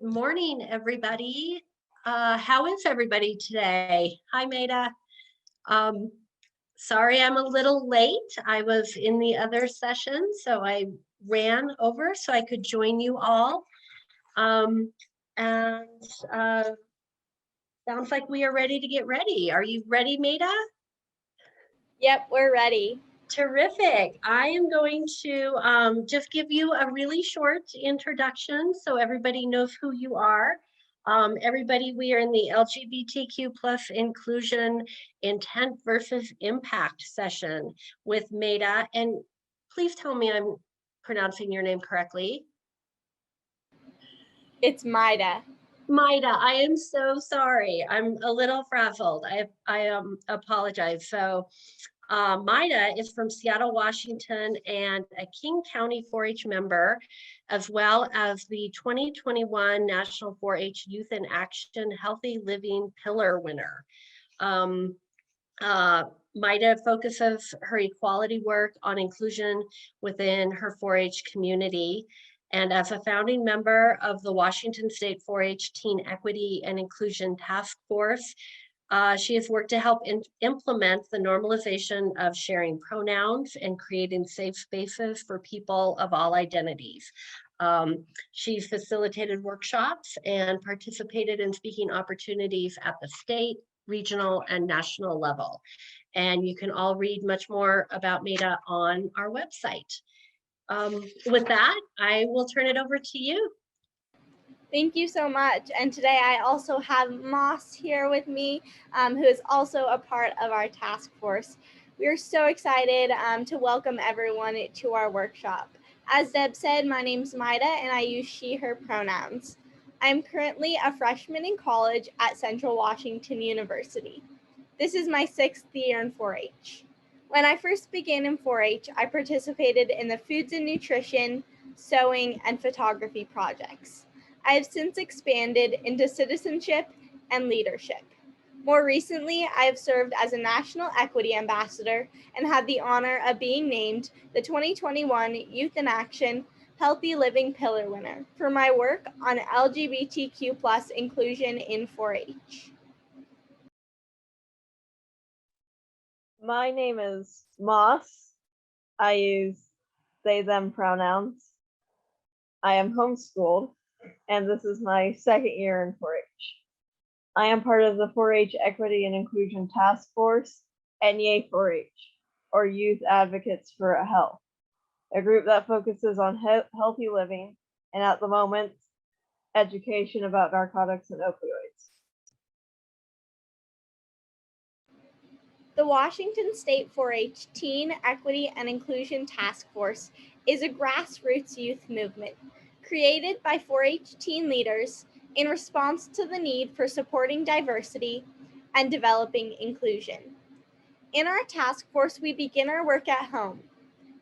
morning, everybody. How is everybody today? Hi, Mayyadah. Um, Sorry I'm a little late. I was in the other session, so I ran over so I could join you all. Um, and Sounds like we are ready to get ready. Are you ready, Mayyadah? Yep, we're ready. Terrific. I am going to just give you a really short introduction so everybody knows who you are. Everybody, we are in the LGBTQ plus inclusion intent versus impact session with Mayyadah. And please tell me I'm pronouncing your name correctly. It's Mayyadah. Mayyadah, I am so sorry. I'm a little frazzled. I apologize. So Mayyadah is from Seattle, Washington, and a King County 4-H member, as well as the 2021 National 4-H Youth in Action Healthy Living Pillar winner. Mayyadah focuses her equality work on inclusion within her 4-H community. And as a founding member of the Washington State 4-H Teen Equity and Inclusion Task Force, she has worked to help implement the normalization of sharing pronouns and creating safe spaces for people of all identities. She's facilitated workshops and participated in speaking opportunities at the state, regional, and national level. And you can all read much more about Mayyadah on our website. With that, I will turn it over to you. Thank you so much. And today I also have Moss here with me, who is also a part of our task force. We are so excited to welcome everyone to our workshop. As Deb said, my name's Mayyadah and I use she, her pronouns. I'm currently a freshman in college at Central Washington University. This is my 6th year in 4-H. When I first began in 4-H, I participated in the foods and nutrition, sewing, and photography projects. I have since expanded into citizenship and leadership. More recently, I have served as a National Equity Ambassador and had the honor of being named the 2021 Youth in Action Healthy Living Pillar winner for my work on LGBTQ plus inclusion in 4-H. My name is Moss. I use they, them pronouns. I am homeschooled, and this is my 2nd year in 4-H. I am part of the 4-H Equity and Inclusion Task Force and Yay 4-H, or Youth Advocates for Health, a group that focuses on healthy living and, at the moment, education about narcotics and opioids. The Washington State 4-H Teen Equity and Inclusion Task Force is a grassroots youth movement created by 4-H teen leaders in response to the need for supporting diversity and developing inclusion. In our task force, we begin our work at home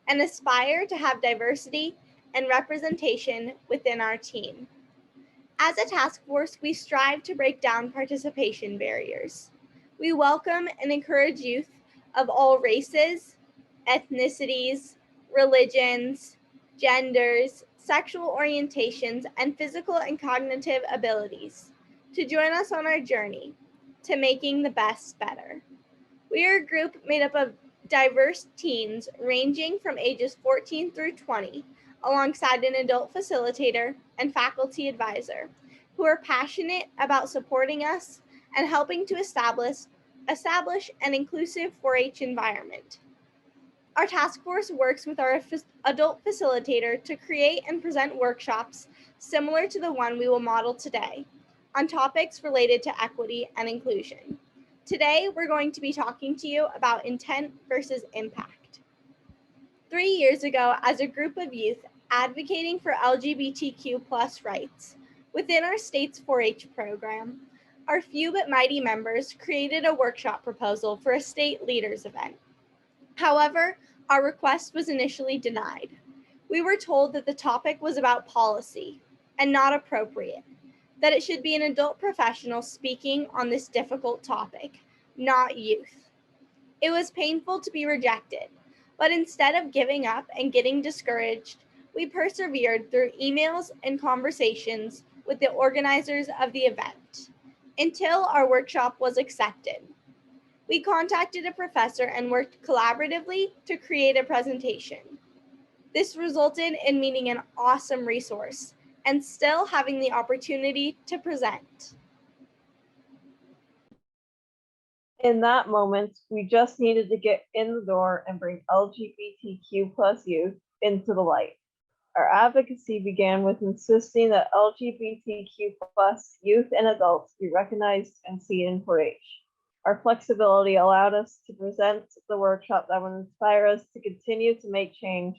and aspire to have diversity and representation within our team. As a task force, we strive to break down participation barriers. We welcome and encourage youth of all races, ethnicities, religions, genders, sexual orientations, and physical and cognitive abilities to join us on our journey to making the best better. We are a group made up of diverse teens ranging from ages 14 through 20, alongside an adult facilitator and faculty advisor who are passionate about supporting us and helping to establish an inclusive 4-H environment. Our task force works with our adult facilitator to create and present workshops similar to the one we will model today on topics related to equity and inclusion. Today, we're going to be talking to you about intent versus impact. 3 years ago, as a group of youth advocating for LGBTQ plus rights within our state's 4-H program, our few but mighty members created a workshop proposal for a state leaders event. However, our request was initially denied. We were told that the topic was about policy and not appropriate, that it should be an adult professional speaking on this difficult topic, not youth. It was painful to be rejected, but instead of giving up and getting discouraged, we persevered through emails and conversations with the organizers of the event until our workshop was accepted. We contacted a professor and worked collaboratively to create a presentation. This resulted in meeting an awesome resource and still having the opportunity to present. In that moment, we just needed to get in the door and bring LGBTQ plus youth into the light. Our advocacy began with insisting that LGBTQ plus youth and adults be recognized and seen in 4-H. Our flexibility allowed us to present the workshop that would inspire us to continue to make change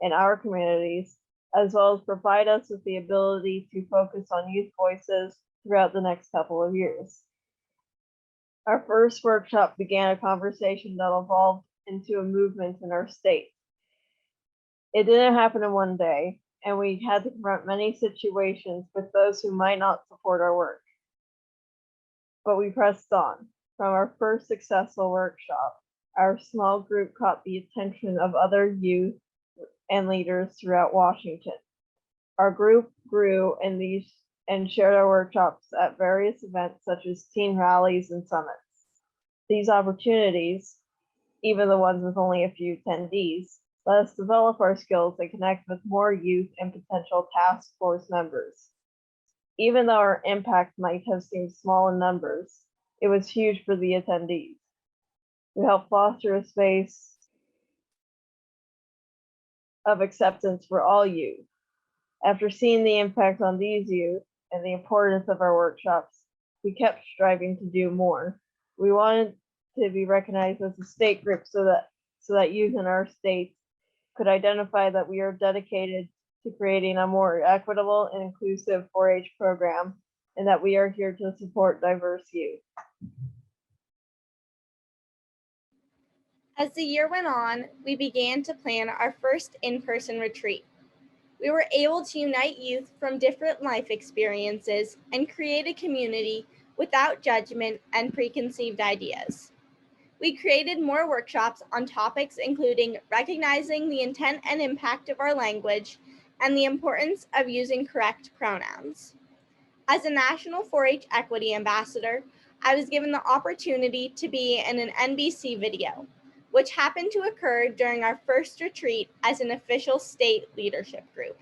in our communities, as well as provide us with the ability to focus on youth voices throughout the next couple of years. Our first workshop began a conversation that evolved into a movement in our state. It didn't happen in one day, and we had to confront many situations with those who might not support our work. But we pressed on. From our first successful workshop, our small group caught the attention of other youth and leaders throughout Washington. Our group grew and shared our workshops at various events such as teen rallies and summits. These opportunities, even the ones with only a few attendees, let us develop our skills and connect with more youth and potential task force members. Even though our impact might have seemed small in numbers, it was huge for the attendees. We helped foster a space of acceptance for all youth. After seeing the impact on these youth and the importance of our workshops, we kept striving to do more. We wanted to be recognized as a state group so that youth in our state could identify that we are dedicated to creating a more equitable and inclusive 4-H program, and that we are here to support diverse youth. As the year went on, we began to plan our first in-person retreat. We were able to unite youth from different life experiences and create a community without judgment and preconceived ideas. We created more workshops on topics including recognizing the intent and impact of our language and the importance of using correct pronouns. As a National 4-H Equity Ambassador, I was given the opportunity to be in an NBC video, which happened to occur during our first retreat as an official state leadership group.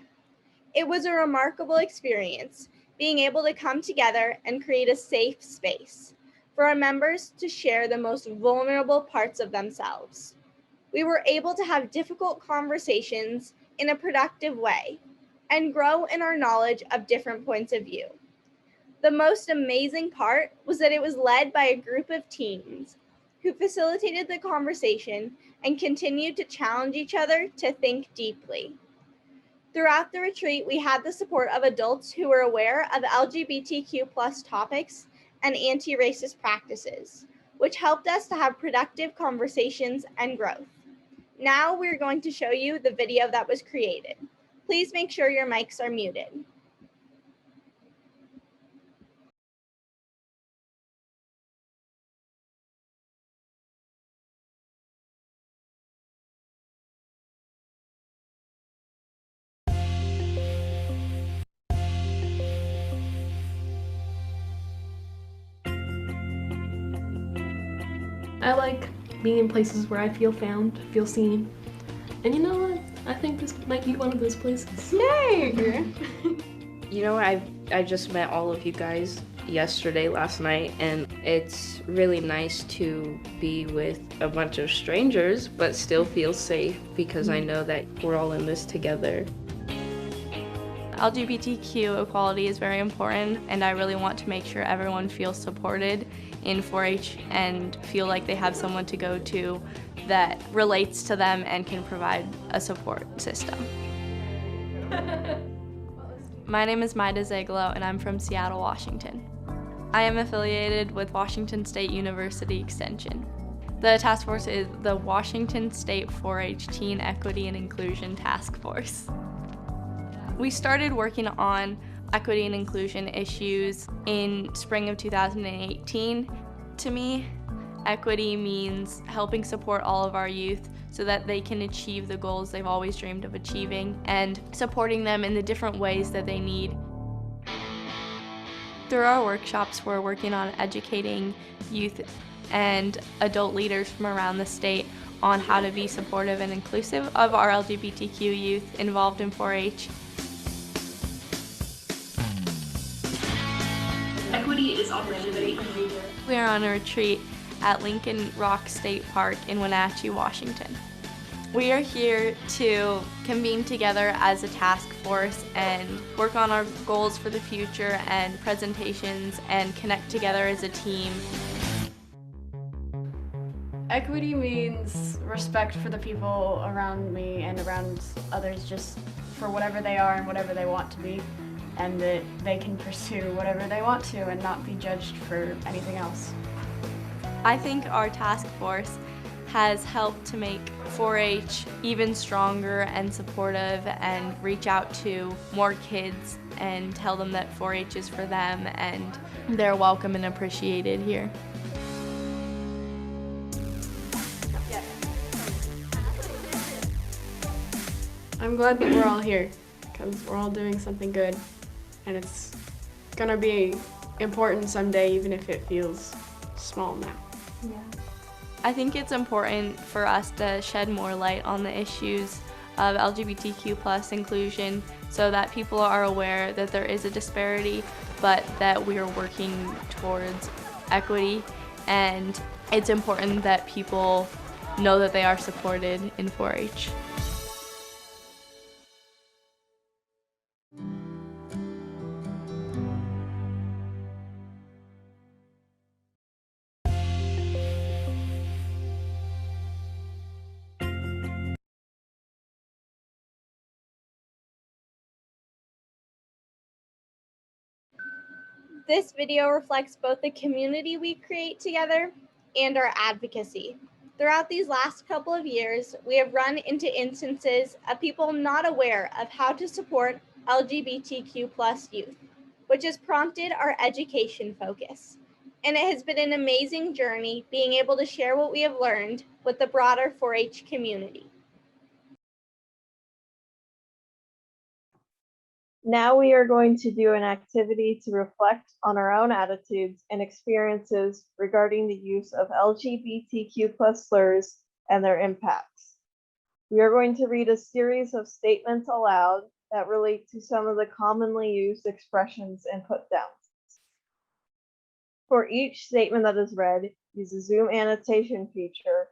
It was a remarkable experience, being able to come together and create a safe space for our members to share the most vulnerable parts of themselves. We were able to have difficult conversations in a productive way and grow in our knowledge of different points of view. The most amazing part was that it was led by a group of teens who facilitated the conversation and continued to challenge each other to think deeply. Throughout the retreat, we had the support of adults who were aware of LGBTQ+ topics and anti-racist practices, which helped us to have productive conversations and growth. Now we're going to show you the video that was created. Please make sure your mics are muted. I like being in places where I feel found, feel seen. And you know what? I think this might be one of those places. Yay! You know, I just met all of you guys last night, and it's really nice to be with a bunch of strangers, but still feel safe because I know that we're all in this together. LGBTQ equality is very important, and I really want to make sure everyone feels supported in 4-H and feel like they have someone to go to that relates to them and can provide a support system. My name is Mayyadah Zagelow, and I'm from Seattle, Washington. I am affiliated with Washington State University Extension. The task force is the Washington State 4-H Teen Equity and Inclusion Task Force. We started working on equity and inclusion issues in spring of 2018. To me, equity means helping support all of our youth so that they can achieve the goals they've always dreamed of achieving and supporting them in the different ways that they need. Through our workshops, we're working on educating youth and adult leaders from around the state on how to be supportive and inclusive of our LGBTQ youth involved in 4-H. Equity is opportunity. We are on a retreat at Lincoln Rock State Park in Wenatchee, Washington. We are here to convene together as a task force and work on our goals for the future and presentations and connect together as a team. Equity means respect for the people around me and around others just for whatever they are and whatever they want to be, and that they can pursue whatever they want to and not be judged for anything else. I think our task force has helped to make 4-H even stronger and supportive and reach out to more kids and tell them that 4-H is for them and they're welcome and appreciated here. I'm glad that we're all here because we're all doing something good and it's gonna be important someday even if it feels small now. I think it's important for us to shed more light on the issues of LGBTQ+ inclusion so that people are aware that there is a disparity but that we are working towards equity, and it's important that people know that they are supported in 4-H. This video reflects both the community we create together and our advocacy. Throughout these last couple of years, we have run into instances of people not aware of how to support LGBTQ+ youth, which has prompted our education focus. And it has been an amazing journey being able to share what we have learned with the broader 4-H community. Now we are going to do an activity to reflect on our own attitudes and experiences regarding the use of LGBTQ+ slurs and their impacts. We are going to read a series of statements aloud that relate to some of the commonly used expressions and put downs. For each statement that is read, use a zoom annotation feature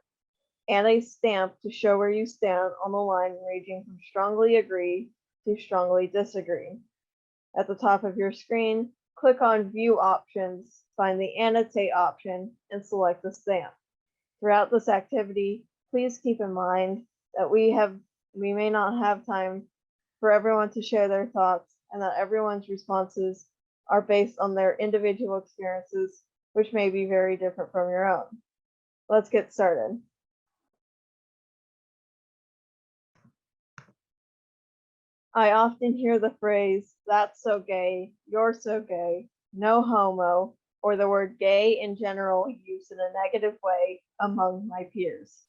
and a stamp to show where you stand on the line ranging from strongly agree to strongly disagree. At the top of your screen, click on View Options, find the Annotate option, and select the stamp. Throughout this activity, please keep in mind that we may not have time for everyone to share their thoughts and that everyone's responses are based on their individual experiences, which may be very different from your own. Let's get started. I often hear the phrase, "That's so gay," "You're so gay," "No homo," or the word gay in general used in a negative way among my peers.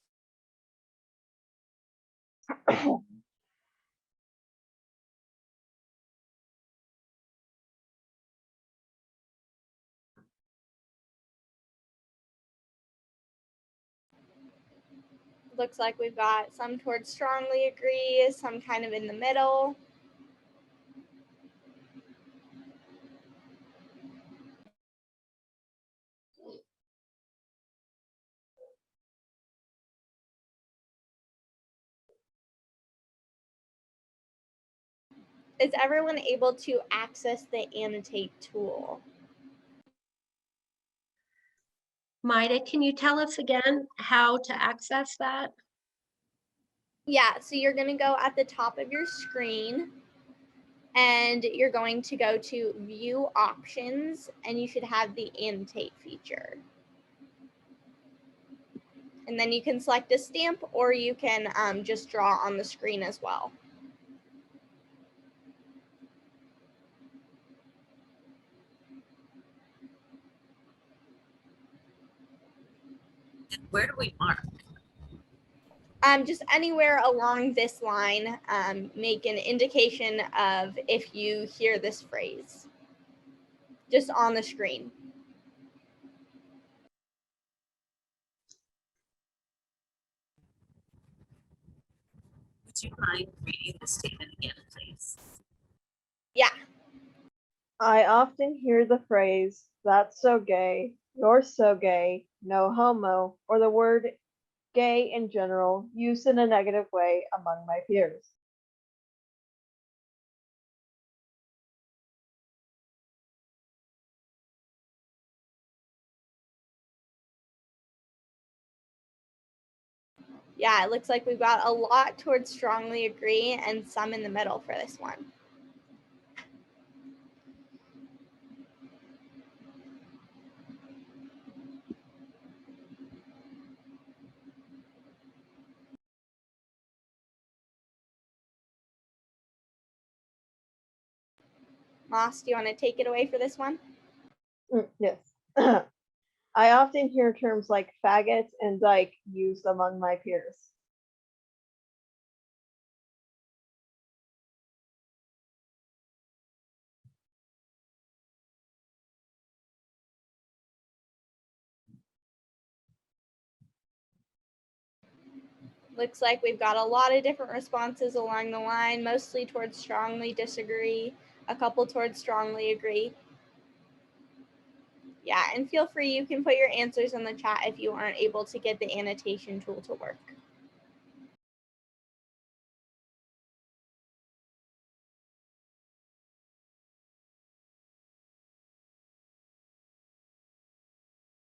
Looks like we've got some towards strongly agree, some kind of in the middle. Is everyone able to access the annotate tool? Maida, can you tell us again how to access that? Yeah, so you're going to go at the top of your screen and you're going to go to View Options and you should have the Annotate feature. And then you can select a stamp or you can just draw on the screen as well. Where do we mark? Just anywhere along this line, make an indication of if you hear this phrase. just on the screen. Would you mind reading the statement again, please? Yeah. I often hear the phrase, "That's so gay," "You're so gay," "No homo," or the word gay in general used in a negative way among my peers. Yeah, it looks like we've got a lot towards strongly agree and some in the middle for this one. Moss, do you want to take it away for this one? Yes. I often hear terms like faggot and dyke used among my peers. Looks like we've got a lot of different responses along the line, mostly towards strongly disagree, a couple towards strongly agree. Yeah, and feel free, you can put your answers in the chat if you aren't able to get the annotation tool to work.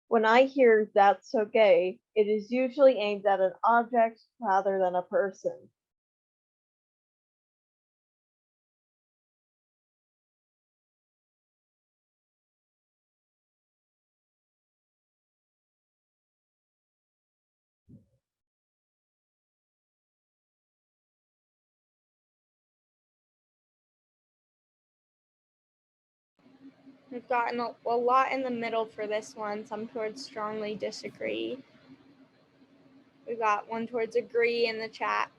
When I hear "that's so gay," it is usually aimed at an object rather than a person. We've gotten a lot in the middle for this one, some towards strongly disagree. We've got one towards agree in the chat.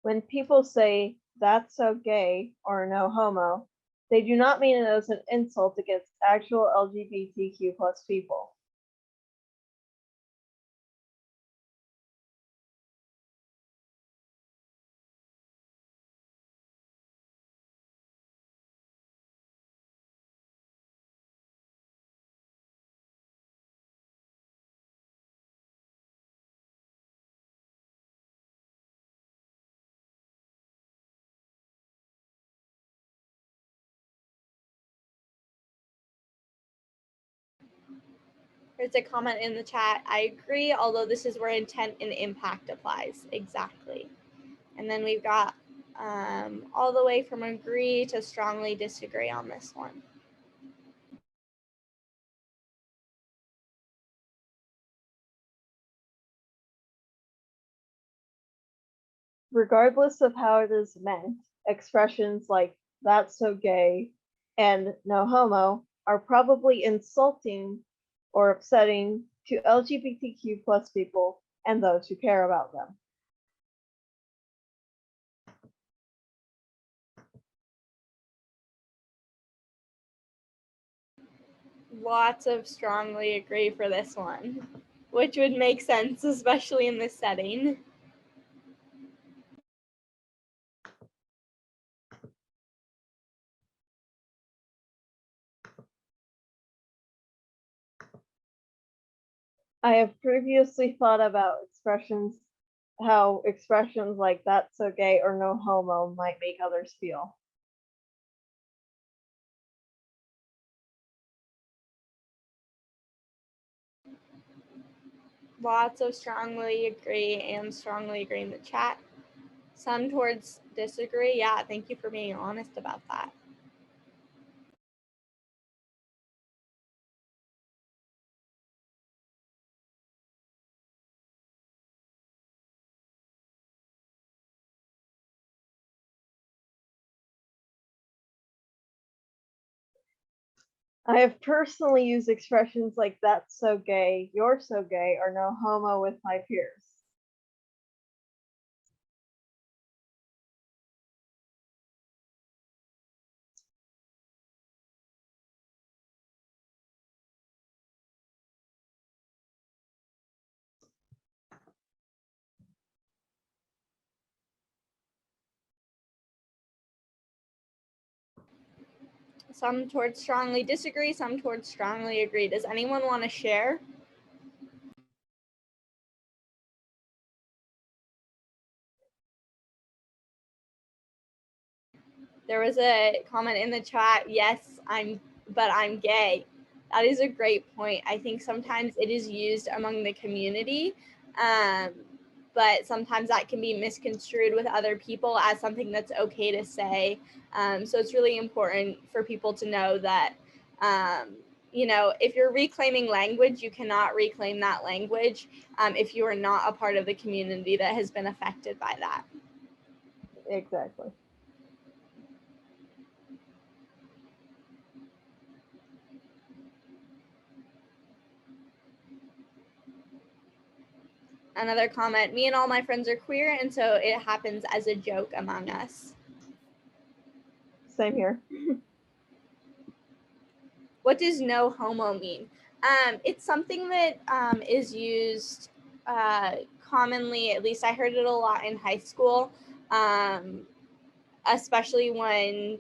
When people say "that's so gay" or "no homo," they do not mean it as an insult against actual LGBTQ plus people. There's a comment in the chat. I agree, although this is where intent and impact applies. Exactly. And then we've got all the way from agree to strongly disagree on this one. Regardless of how it is meant, expressions like "that's so gay" and "no homo" are probably insulting or upsetting to LGBTQ plus people and those who care about them. Lots of strongly agree for this one, which would make sense, especially in this setting. I have previously thought about how expressions like "that's so gay" or "no homo" might make others feel. Lots of strongly agree and strongly agree in the chat. Some towards disagree. Yeah, thank you for being honest about that. I have personally used expressions like "that's so gay," "you're so gay," or "no homo" with my peers. Some towards strongly disagree, some towards strongly agree. Does anyone want to share? There was a comment in the chat, yes, I'm gay. That is a great point. I think sometimes it is used among the community, but sometimes that can be misconstrued with other people as something that's okay to say. So it's really important for people to know that, if you're reclaiming language, you cannot reclaim that language if you are not a part of the community that has been affected by that. Exactly. Another comment, me and all my friends are queer, and so it happens as a joke among us. Same here. What does no homo mean? It's something that is used commonly, at least I heard it a lot in high school, especially when,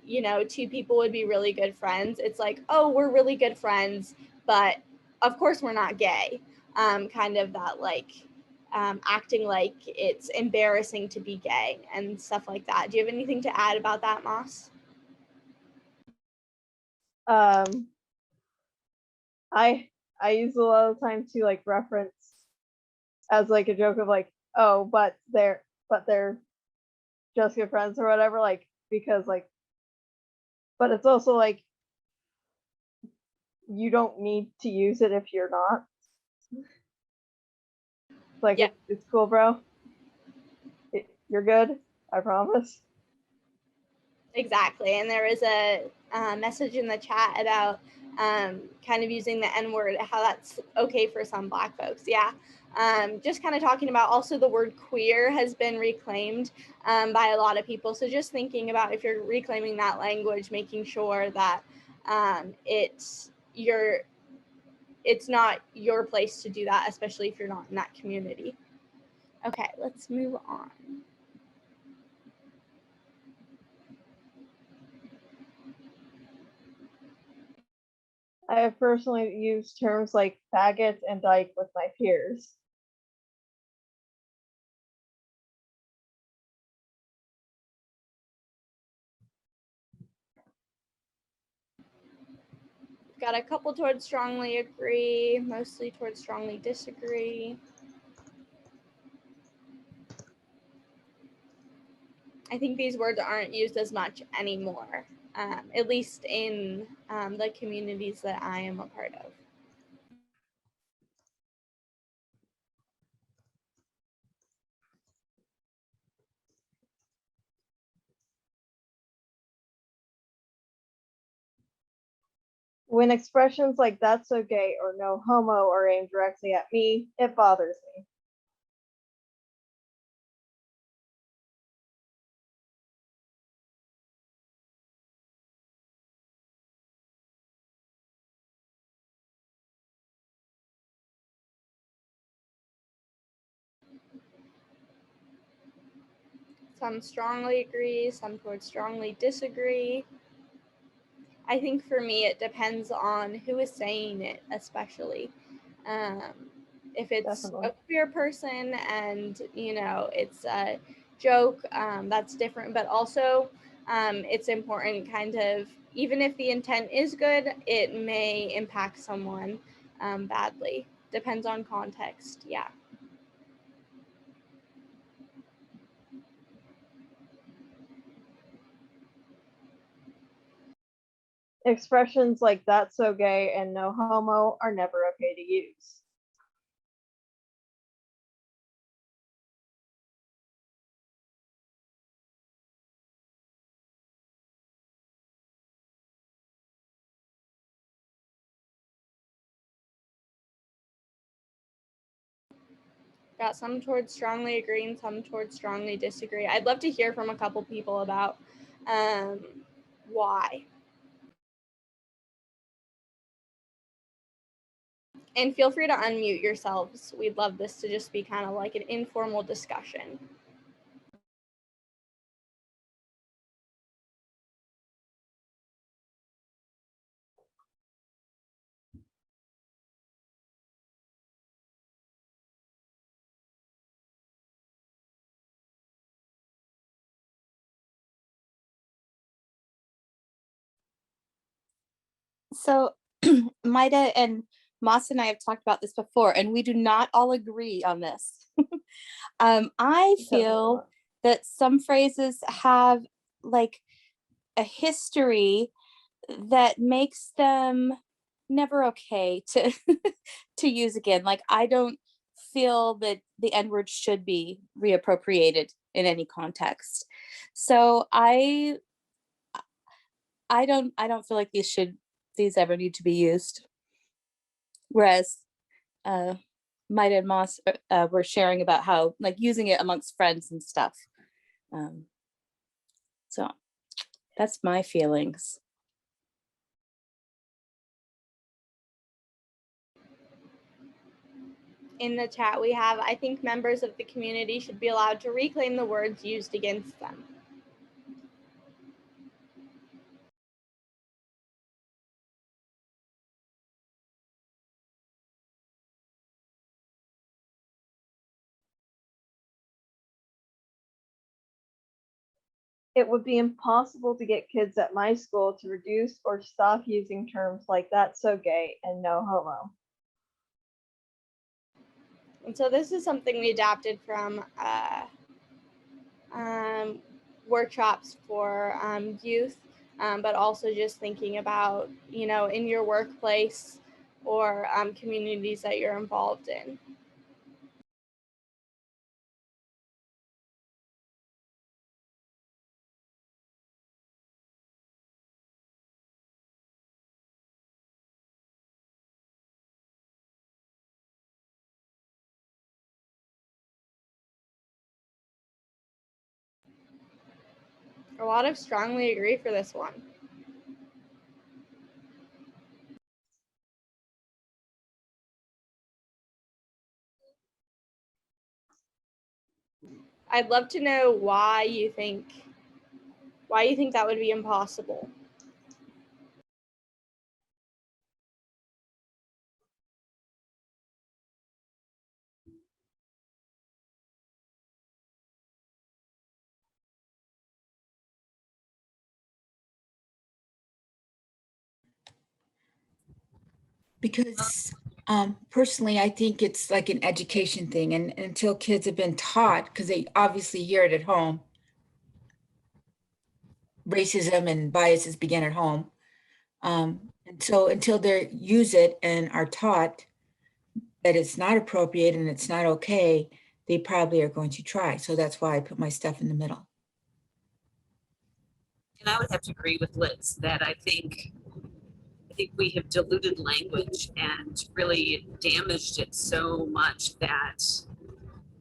two people would be really good friends. It's like, oh, we're really good friends, but of course we're not gay. Kind of that acting like it's embarrassing to be gay and stuff like that. Do you have anything to add about that, Moss? I use a lot of time to like reference as like a joke of like, oh, but they're just good friends or whatever, like, because like, but it's also like you don't need to use it if you're not. Like, Yeah. it's cool, bro. You're good, I promise. Exactly. And there was a message in the chat about kind of using the N-word, how that's okay for some Black folks. Yeah. Just kind of talking about also the word queer has been reclaimed by a lot of people. So just thinking about if you're reclaiming that language, making sure that it's not your place to do that, especially if you're not in that community. Okay, let's move on. I have personally used terms like faggot and dyke with my peers. Got a couple towards strongly agree, mostly towards strongly disagree. I think these words aren't used as much anymore, at least in the communities that I am a part of. When expressions like "that's so gay" or "no homo" are aimed directly at me, it bothers me. Some strongly agree, some towards strongly disagree. I think for me, it depends on who is saying it, especially. If it's Definitely. a queer person and, it's a joke, that's different. But also, it's important kind of, even if the intent is good, it may impact someone badly. Depends on context. Yeah. Expressions like "that's so gay" and "no homo" are never okay to use. Got some towards strongly agree and some towards strongly disagree. I'd love to hear from a couple people about why. And feel free to unmute yourselves. We'd love this to just be kind of like an informal discussion. So Maida and Moss and I have talked about this before, and we do not all agree on this. I feel that some phrases have like a history that makes them never okay to to use again. Like, I don't feel that the N-word should be reappropriated in any context. So I don't feel like these ever need to be used. Whereas Maida and Moss were sharing about how like using it amongst friends and stuff. So that's my feelings. In the chat we have, I think members of the community should be allowed to reclaim the words used against them. It would be impossible to get kids at my school to reduce or stop using terms like "that's so gay" and "no homo." And so this is something we adapted from workshops for youth, but also just thinking about, you know, in your workplace or communities that you're involved in. A lot of strongly agree for this one. I'd love to know why you think that would be impossible. Because personally, I think it's like an education thing, and until kids have been taught, because they obviously hear it at home, racism and biases begin at home. And so until they use it and are taught that it's not appropriate and it's not okay, they probably are going to try. So that's why I put my stuff in the middle. And I would have to agree with Liz that I think we have diluted language and really damaged it so much that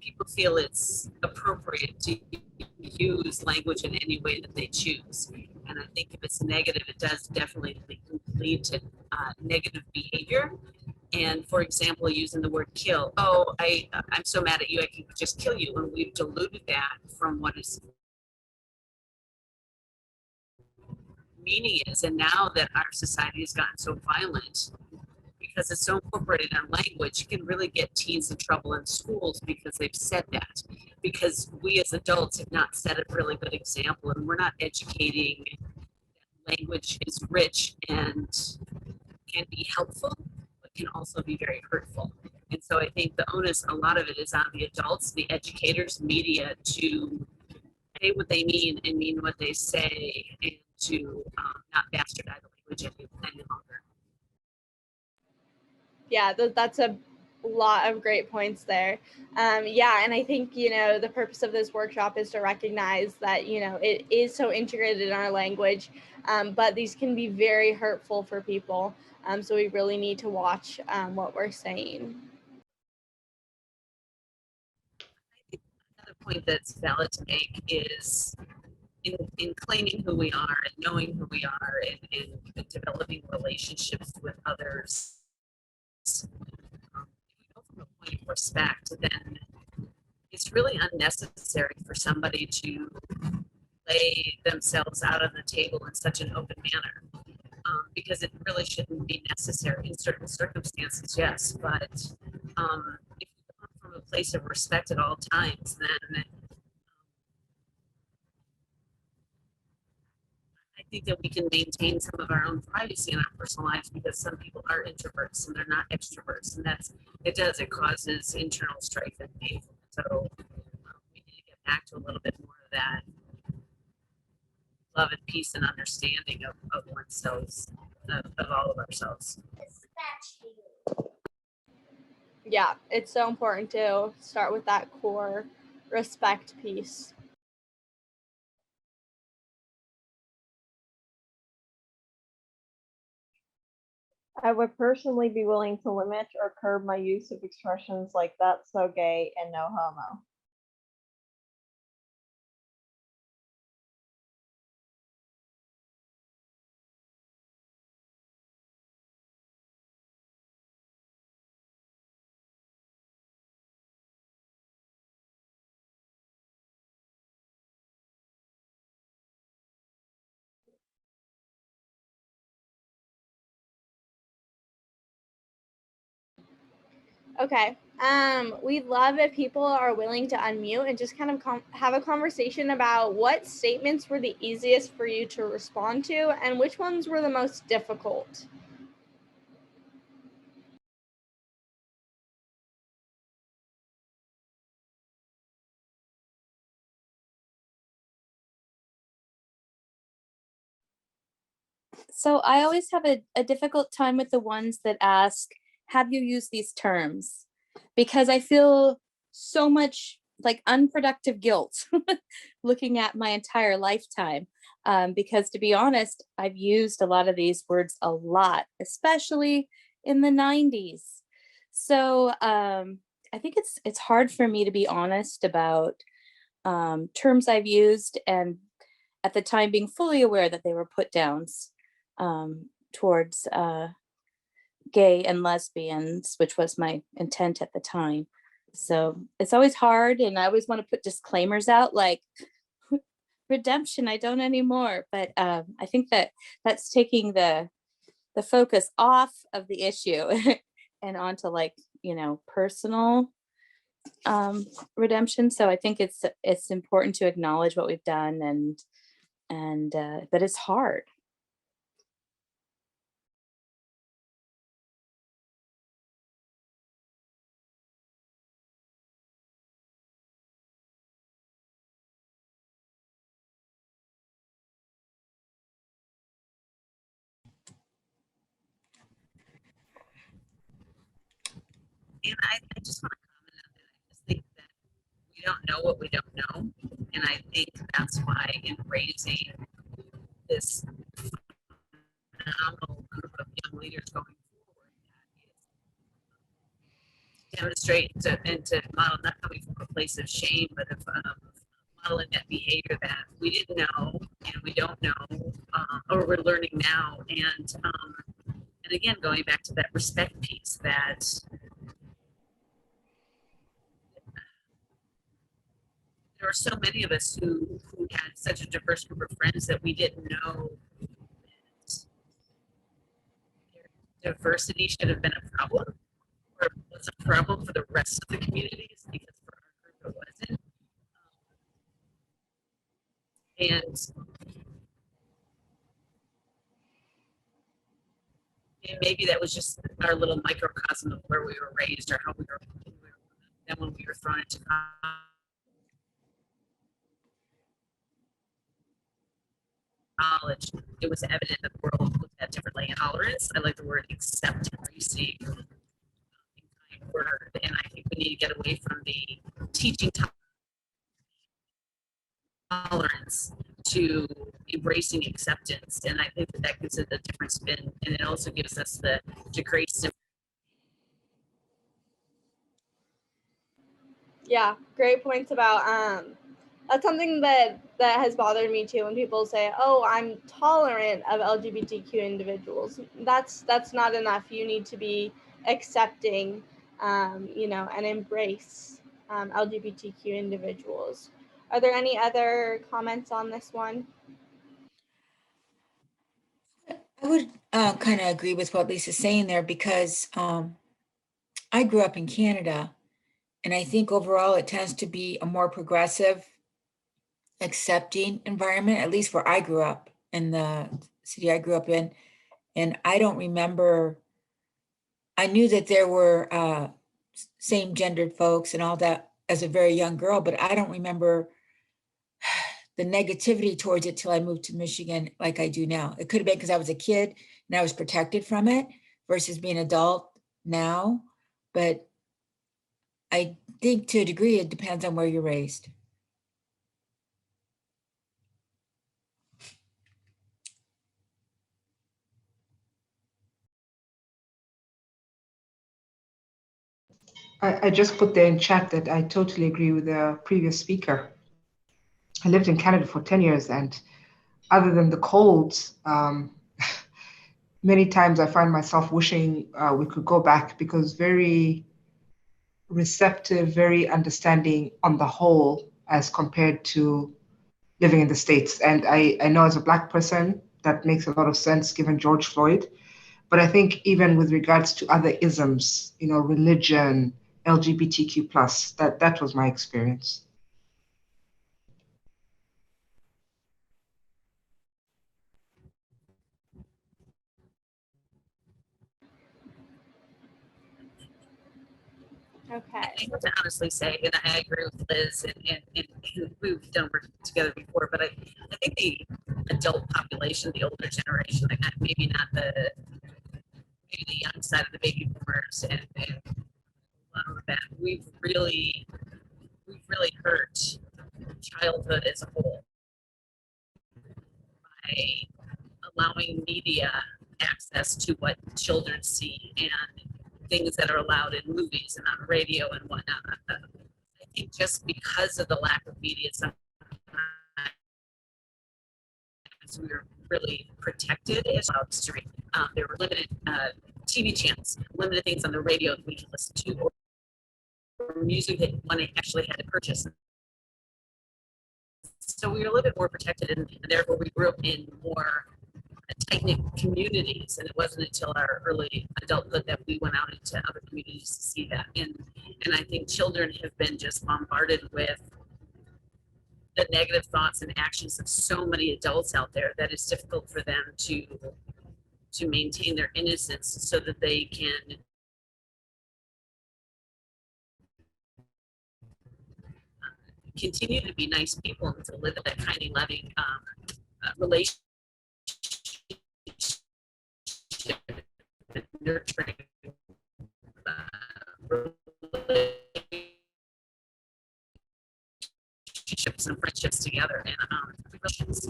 people feel it's appropriate to use language in any way that they choose. And I think if it's negative, it does definitely lead to negative behavior. And for example, using the word kill, oh, I'm so mad at you, I can just kill you. And we've diluted that from what its meaning is. And now that our society has gotten so violent, because it's so incorporated in language, you can really get teens in trouble in schools because they've said that. Because we as adults have not set a really good example, and we're not educating that language is rich and can be helpful, but can also be very hurtful. And so I think the onus, a lot of it is on the adults, the educators, media, to say what they mean and mean what they say, and to not bastardize the language any longer. Yeah, that's a lot of great points there. Yeah, and I think, you know, the purpose of this workshop is to recognize that, you know, it is so integrated in our language, but these can be very hurtful for people. So we really need to watch what we're saying. point that's valid to make is in claiming who we are and knowing who we are and developing relationships with others. If we go from a point of respect, then it's really unnecessary for somebody to lay themselves out on the table in such an open manner, because it really shouldn't be necessary in certain circumstances, yes, but if you come from a place of respect at all times, then I think that we can maintain some of our own privacy in our personal lives, because some people are introverts and they're not extroverts, and it causes internal strife and pain. So we need to get back to a little bit more of that love and peace and understanding of oneself, of all of ourselves. Yeah, it's so important to start with that core respect piece. I would personally be willing to limit or curb my use of expressions like "that's so gay" and "no homo." Okay. We'd love if people are willing to unmute and just kind of have a conversation about what statements were the easiest for you to respond to and which ones were the most difficult. So I always have a difficult time with the ones that ask, have you used these terms? Because I feel so much like unproductive guilt looking at my entire lifetime. Because to be honest, I've used a lot of these words a lot, especially in the 90s. So I think it's hard for me to be honest about terms I've used, and at the time being fully aware that they were put downs towards gay and lesbians, which was my intent at the time. So it's always hard, and I always want to put disclaimers out like redemption, I don't anymore. But I think that that's taking the focus off of the issue and onto, like, personal redemption. So I think it's important to acknowledge what we've done, and but it's hard. And I just want to comment on that. I just think that we don't know what we don't know. And I think that's why in raising this phenomenal group of young leaders going forward, that is demonstrate and to model, not coming from a place of shame, but of modeling that behavior that we didn't know and we don't know, or we're learning now. And again, going back to that respect piece, that there are so many of us who had such a diverse group of friends that we didn't know that diversity should have been a problem, or was a problem for the rest of the communities, because for our group it wasn't. And maybe that was just our little microcosm of where we were raised, or how we were. Then when we were thrown into college, it was evident that the world looked at differently. And tolerance, I like the word accept, embracing word. And I think we need to get away from the teaching tolerance to embracing acceptance. And I think that gives it a different spin. And it also gives us the grace. Yeah, great points about that's something that has bothered me too, when people say, "Oh, I'm tolerant of LGBTQ individuals." That's not enough. You need to be accepting, and embrace LGBTQ individuals. Are there any other comments on this one? I would kind of agree with what Lisa's saying there, because I grew up in Canada, and I think overall it tends to be a more progressive, accepting environment, at least where I grew up, in the city I grew up in. And I don't remember, I knew that there were same gendered folks and all that as a very young girl, but I don't remember the negativity towards it till I moved to Michigan like I do now. It could have been because I was a kid and I was protected from it versus being an adult now. But I think to a degree, it depends on where you're raised. I just put there in chat that I totally agree with the previous speaker. I lived in Canada for 10 years, and other than the colds, many times I find myself wishing we could go back, because very receptive, very understanding on the whole as compared to living in the States. And I know as a Black person, that makes a lot of sense given George Floyd. But I think even with regards to other isms, religion, LGBTQ+, that was my experience. Okay. I have to honestly say, and I agree with Liz, and we've done work together before, but I think the adult population, the older generation, like maybe not the young side of the baby boomers and a lot of that, we've really hurt childhood as a whole by allowing media access to what children see and things that are allowed in movies and on radio and whatnot. I think just because of the lack of media, sometimes we were really protected as a street. There were limited TV channels, limited things on the radio that we could listen to, or music that one actually had to purchase. So we were a little bit more protected, and therefore we grew up in more tight-knit communities, and it wasn't until our early adulthood that we went out into other communities to see that. And I think children have been just bombarded with the negative thoughts and actions of so many adults out there that it's difficult for them to maintain their innocence so that they can continue to be nice people and to live that kind of loving relationship, nurturing relationships and friendships together, and relations.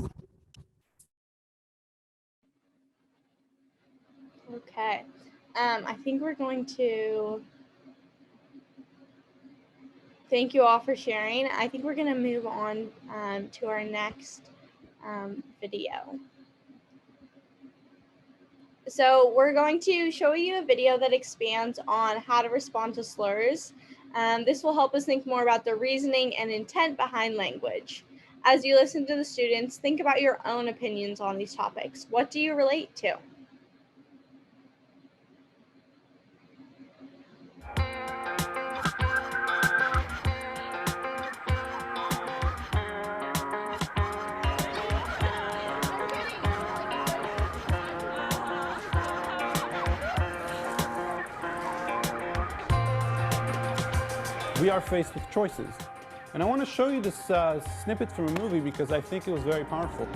Okay. I think we're going to thank you all for sharing. I think we're going to move on to our next video. So we're going to show you a video that expands on how to respond to slurs. This will help us think more about the reasoning and intent behind language. As you listen to the students, think about your own opinions on these topics. What do you relate to? We are faced with choices. And I want to show you this snippet from a movie because I think it was very powerful.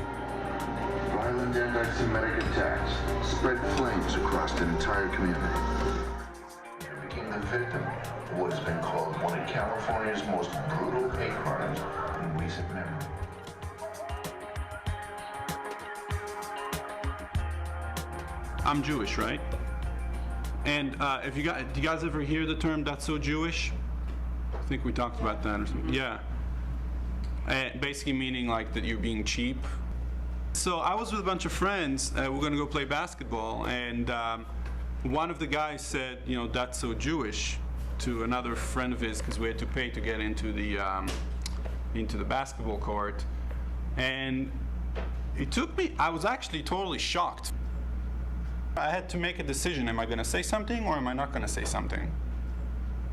Violent anti-Semitic attacks spread flames across an entire community. You became the victim of what has been called one of California's most brutal hate crimes in recent memory. I'm Jewish, right? And do you guys ever hear the term "that's so Jewish"? I think we talked about that or something. Yeah. Basically meaning like that you're being cheap. So I was with a bunch of friends. We're going to go play basketball, and one of the guys said, you know, that's so Jewish to another friend of his, because we had to pay to get into the basketball court. And it took me, I was actually totally shocked. I had to make a decision. Am I going to say something or am I not going to say something?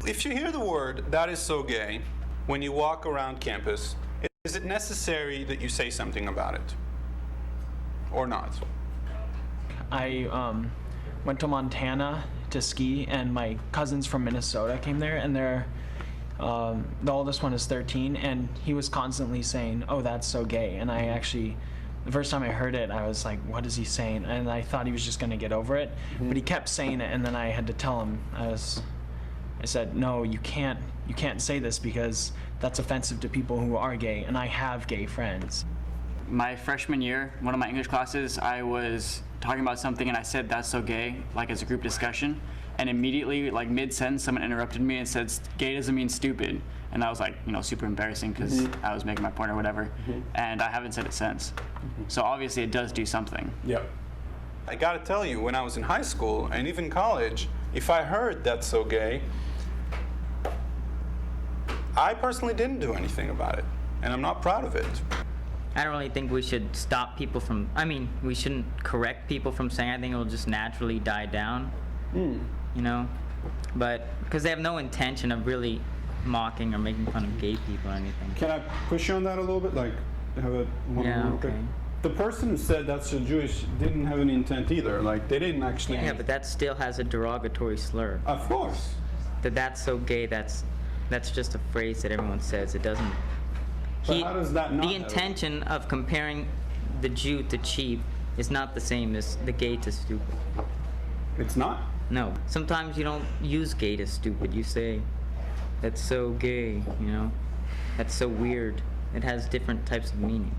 If you hear the word, that is so gay, when you walk around campus, is it necessary that you say something about it? Or not? I went to Montana to ski, and my cousins from Minnesota came there, and the oldest one is 13, and he was constantly saying, "Oh, that's so gay." And I actually, the first time I heard it, I was like, "What is he saying?" And I thought he was just going to get over it, but he kept saying it, and then I had to tell him. I said, "No, you can't say this because that's offensive to people who are gay, and I have gay friends." My freshman year, one of my English classes, I was talking about something and I said, "That's so gay," like as a group discussion. And immediately, like mid-sentence, someone interrupted me and said, "Gay doesn't mean stupid." And that was like, you know, super embarrassing because I was making my point or whatever. And I haven't said it since. So obviously it does do something. Yep. I gotta tell you, when I was in high school and even college, if I heard "that's so gay," I personally didn't do anything about it. And I'm not proud of it. I don't really think we should stop people from, we shouldn't correct people from saying. I think it will just naturally die down, you know? But, because they have no intention of really mocking or making fun of gay people or anything. Can I push you on that a little bit? Like, have a Yeah, okay. The person who said "that's so Jewish" didn't have any intent either. Like, they didn't actually. Yeah, but that still has a derogatory slur. Of course. That's so gay, that's just a phrase that everyone says. It doesn't. But how does that not The intention of comparing the Jew to cheap is not the same as the gay to stupid. It's not? No. Sometimes you don't use gay to stupid. You say, "That's so gay," you know? "That's so weird." It has different types of meanings.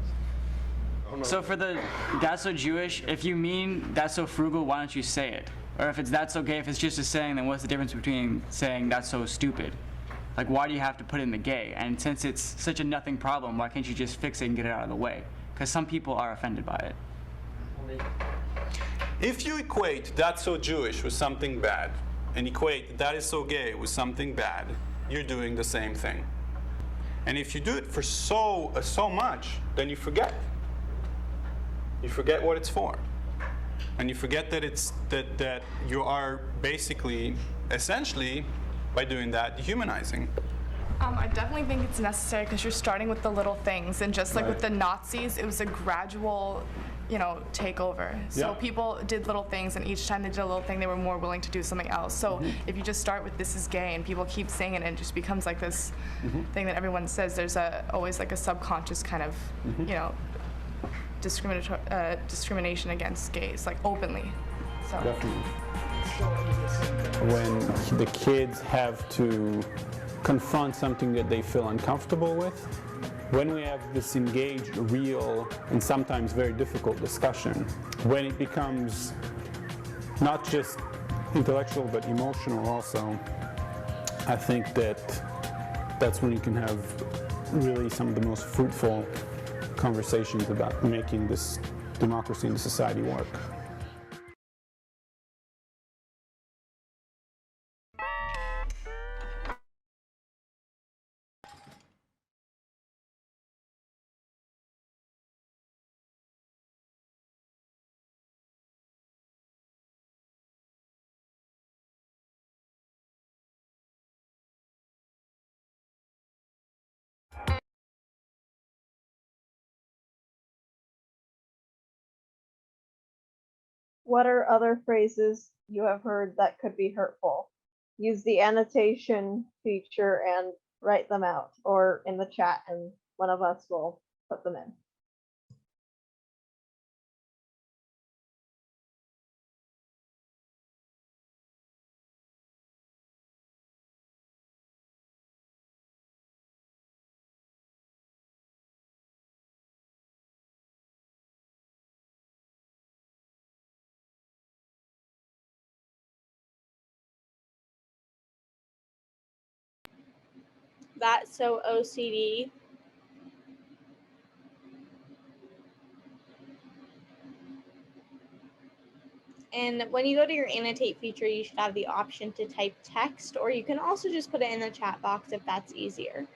So for the "that's so Jewish," if you mean "that's so frugal," why don't you say it? Or if it's "that's so gay," if it's just a saying, then what's the difference between saying "that's so stupid"? Like, why do you have to put in the gay? And since it's such a nothing problem, why can't you just fix it and get it out of the way? Because some people are offended by it. If you equate "that's so Jewish" with something bad, and equate "that is so gay" with something bad, you're doing the same thing. And if you do it for so much, then you forget. You forget what it's for. And you forget that that you are basically, essentially, by doing that, dehumanizing. I definitely think it's necessary because you're starting with the little things, and just like with the Nazis, it was a gradual, takeover. So people did little things, and each time they did a little thing, they were more willing to do something else. So if you just start with "this is gay" and people keep saying it, and it just becomes like this thing that everyone says, there's always like a subconscious kind of, discrimination against gays, like openly. So. Definitely. When the kids have to confront something that they feel uncomfortable with, when we have this engaged, real, and sometimes very difficult discussion, when it becomes not just intellectual but emotional also, I think that's when you can have really some of the most fruitful conversations about making this democracy and the society work. What are other phrases you have heard that could be hurtful? Use the annotation feature and write them out, or in the chat, and one of us will put them in. That's so OCD. And when you go to your annotate feature, you should have the option to type text, or you can also just put it in the chat box if that's easier.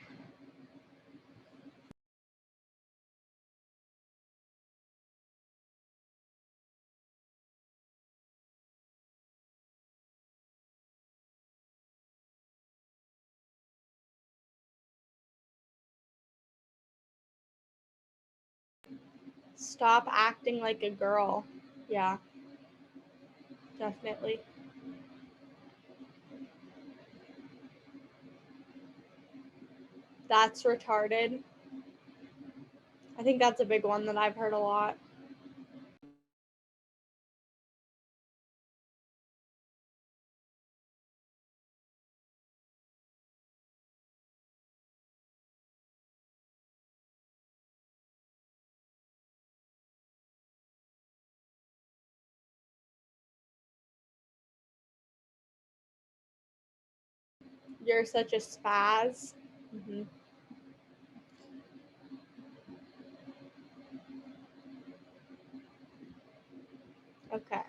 Stop acting like a girl. Yeah, definitely. That's retarded. I think that's a big one that I've heard a lot. You're such a spaz. Mm-hmm. Okay.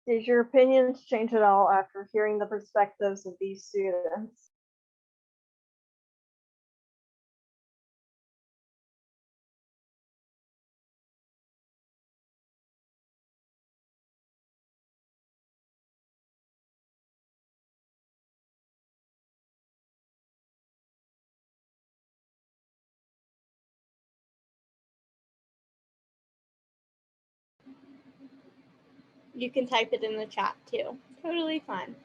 Did your opinions change at all after hearing the perspectives of these students? You can type it in the chat too. Totally fine.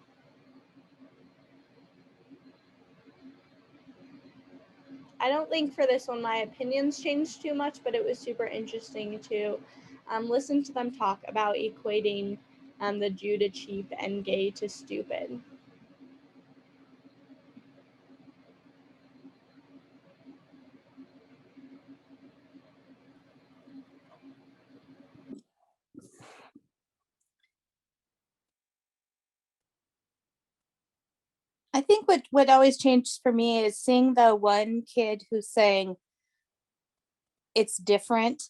I don't think for this one my opinions changed too much, but it was super interesting to listen to them talk about equating the Jew to cheap and gay to stupid. I think what always changes for me is seeing the one kid who's saying it's different,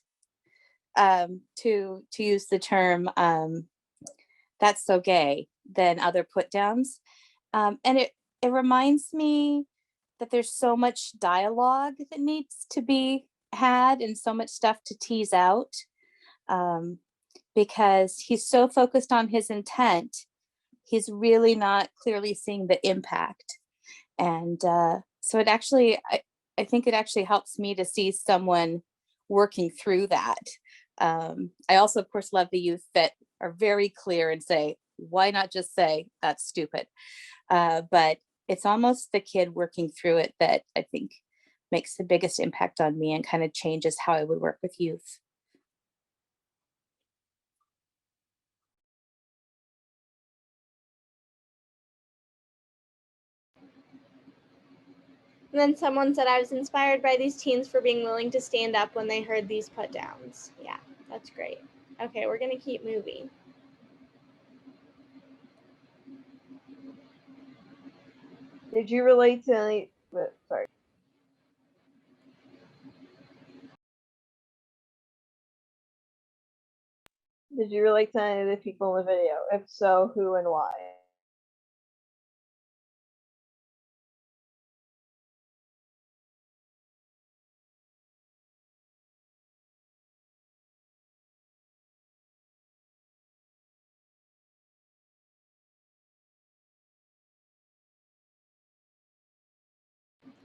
to use the term that's so gay than other put downs. And it reminds me that there's so much dialogue that needs to be had and so much stuff to tease out, because he's so focused on his intent, he's really not clearly seeing the impact. And so it actually, I think it actually helps me to see someone working through that. I also, of course, love the youth that are very clear and say, why not just say that's stupid? But it's almost the kid working through it that I think makes the biggest impact on me and kind of changes how I would work with youth. And then someone said, I was inspired by these teens for being willing to stand up when they heard these put downs. Yeah, that's great. Okay, we're going to keep moving. Did you relate to any, sorry. Did you relate to any of the people in the video? If so, who and why?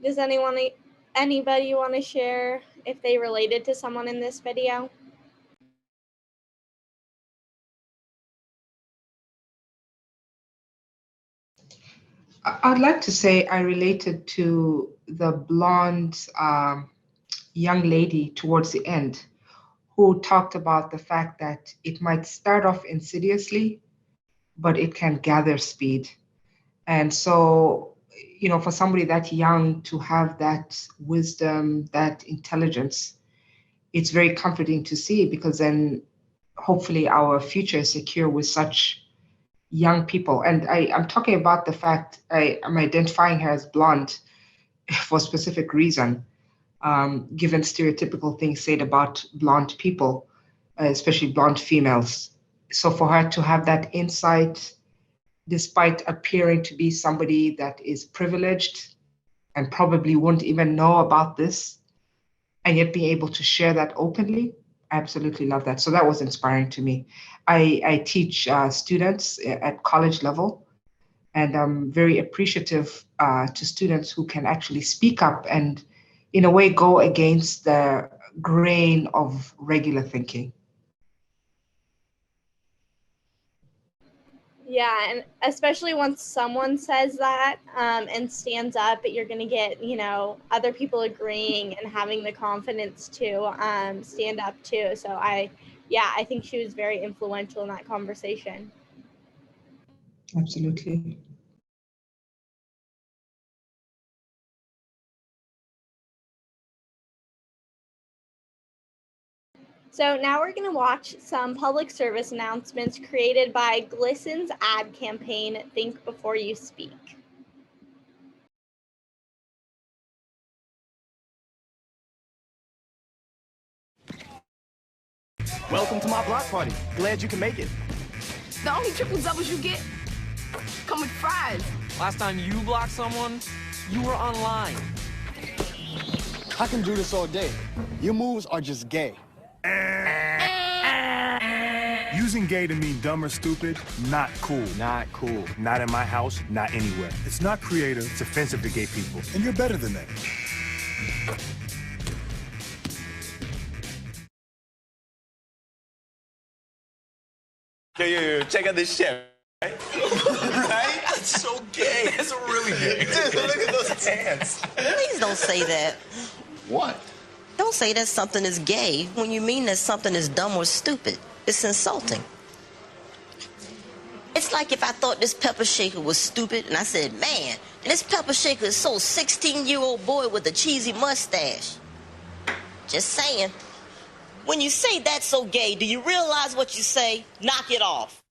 Does anybody want to share if they related to someone in this video? I'd like to say I related to the blonde young lady towards the end who talked about the fact that it might start off insidiously, but it can gather speed. And so for somebody that young to have that wisdom, that intelligence, it's very comforting to see, because then hopefully our future is secure with such young people. And I'm talking about the fact I'm identifying her as blonde for a specific reason, given stereotypical things said about blonde people, especially blonde females. So for her to have that insight, despite appearing to be somebody that is privileged and probably won't even know about this, and yet being able to share that openly, I absolutely love that. So that was inspiring to me. I teach students at college level, and I'm very appreciative to students who can actually speak up and, in a way, go against the grain of regular thinking. Yeah, and especially once someone says that and stands up, you're going to get, other people agreeing and having the confidence to stand up too. So I think she was very influential in that conversation. Absolutely. So now we're going to watch some public service announcements created by Glisten's ad campaign, Think Before You Speak. Welcome to my block party. Glad you can make it. The only triple doubles you get come with fries. Last time you blocked someone, you were online. I can do this all day. Your moves are just gay. Using gay to mean dumb or stupid, not cool. Not cool. Not in my house, not anywhere. It's not creative, it's offensive to gay people. And you're better than that. Yo, check out this shit. Right? Right? That's so gay. That's really gay. Dude, look at those pants. Please don't say that. What? Don't say that something is gay when you mean that something is dumb or stupid. It's insulting. It's like if I thought this pepper shaker was stupid and I said, man, this pepper shaker is so 16-year-old boy with a cheesy mustache. Just saying. When you say that's so gay, do you realize what you say? Knock it off.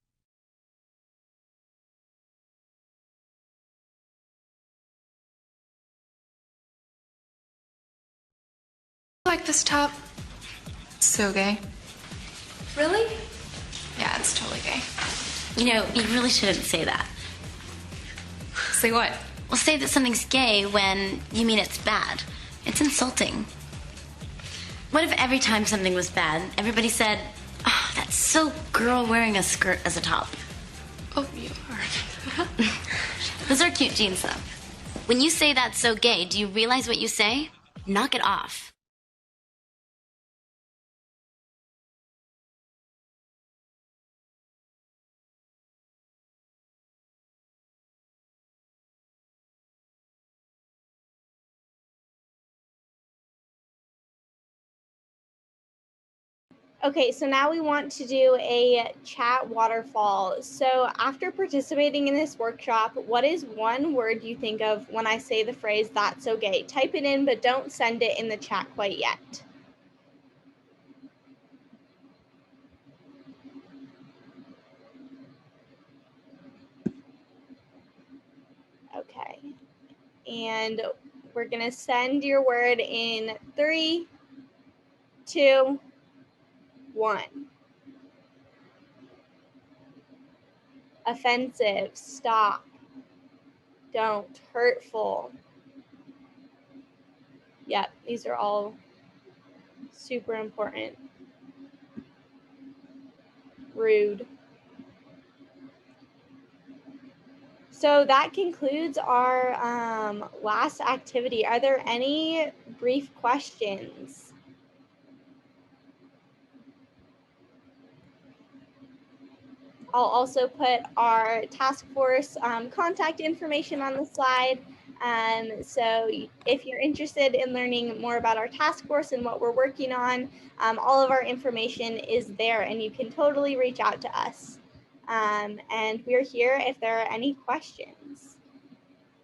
I like this top. So gay. Really? Yeah, it's totally gay. You know, you really shouldn't say that. Say what? Well, say that something's gay when you mean it's bad. It's insulting. What if every time something was bad, everybody said, oh, that's so girl wearing a skirt as a top? Oh, you are. Those are cute jeans, though. When you say that's so gay, do you realize what you say? Knock it off. Okay, so now we want to do a chat waterfall. So after participating in this workshop, what is one word you think of when I say the phrase, that's so gay? Type it in, but don't send it in the chat quite yet. Okay, and we're gonna send your word in 3, 2, 1. Offensive, stop, don't, hurtful. Yep, these are all super important. Rude. So that concludes our last activity. Are there any brief questions? I'll also put our task force contact information on the slide. So if you're interested in learning more about our task force and what we're working on, all of our information is there and you can totally reach out to us. And we're here if there are any questions.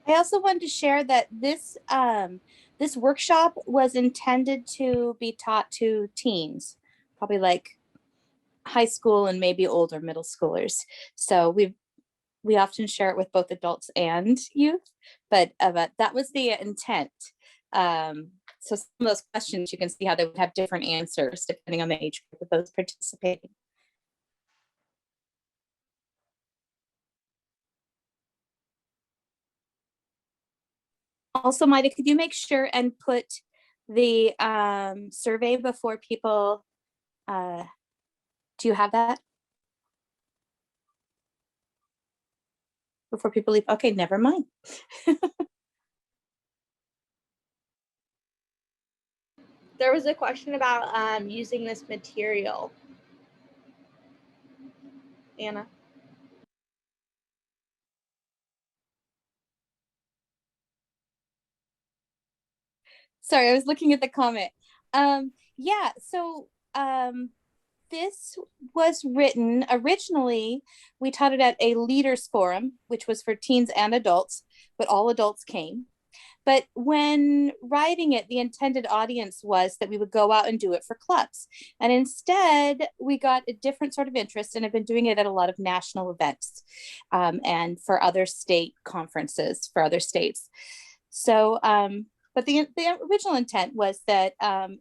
I also wanted to share that this workshop was intended to be taught to teens, probably like high school and maybe older middle schoolers. So we often share it with both adults and youth, but that was the intent. So some of those questions, you can see how they would have different answers depending on the age group of those participating. Also, Maida, could you make sure and put the survey before people, do you have that? Before people leave? Okay, never mind. There was a question about using this material. Anna. Sorry, I was looking at the comment. Yeah, so this was written originally, we taught it at a leaders forum, which was for teens and adults, but all adults came. But when writing it, the intended audience was that we would go out and do it for clubs. And instead, we got a different sort of interest and have been doing it at a lot of national events and for other state conferences for other states. So, but the original intent was that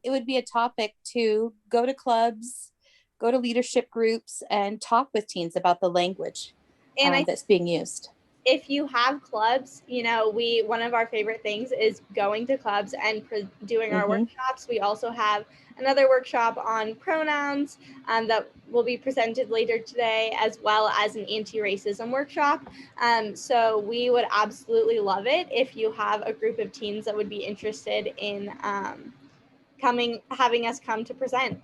it would be a topic to go to clubs, go to leadership groups, and talk with teens about the language that's being used. If you have clubs, you know, one of our favorite things is going to clubs and doing our workshops. We also have another workshop on pronouns that will be presented later today, as well as an anti-racism workshop. So we would absolutely love it if you have a group of teens that would be interested in having us come to present.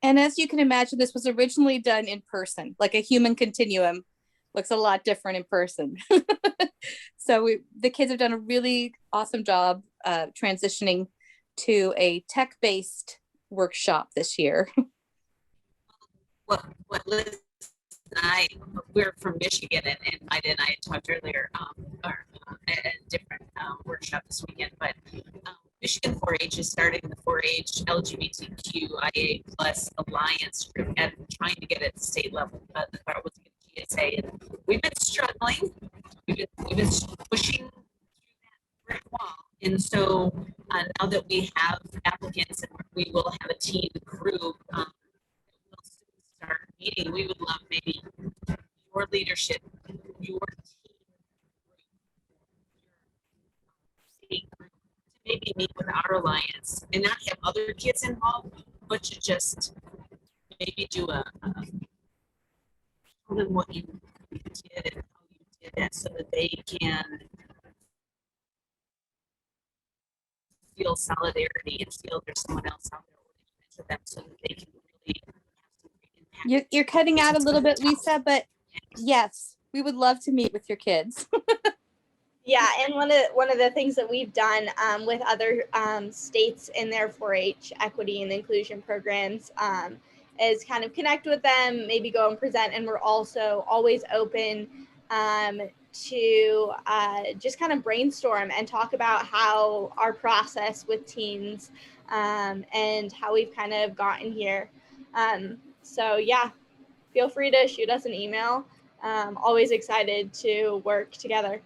And as you can imagine, this was originally done in person, like a human continuum looks a lot different in person. So the kids have done a really awesome job transitioning to a tech-based workshop this year. What Liz and we're from Michigan, and Ida and I had talked earlier at a different workshop this weekend, but Michigan 4-H is starting the 4-H LGBTQIA plus alliance group and trying to get it at the state level. But the part was GSA, and we've been struggling. We've been pushing through that brick wall, and so now that we have applicants and we will have a teen group that will soon start meeting, we would love maybe your leadership, your team state group to maybe meet with our alliance and not have other kids involved, but to just maybe do a tell them what you did and how you did that, so that they can feel solidarity and feel there's someone else out there to them, so that they can really have some impact. You're cutting out a little bit, Lisa, but yes, we would love to meet with your kids. Yeah, and one of the things that we've done with other states in their 4-H equity and inclusion programs is kind of connect with them, maybe go and present, and we're also always open to just kind of brainstorm and talk about how our process with teens and how we've kind of gotten here. So yeah, feel free to shoot us an email. Always excited to work together.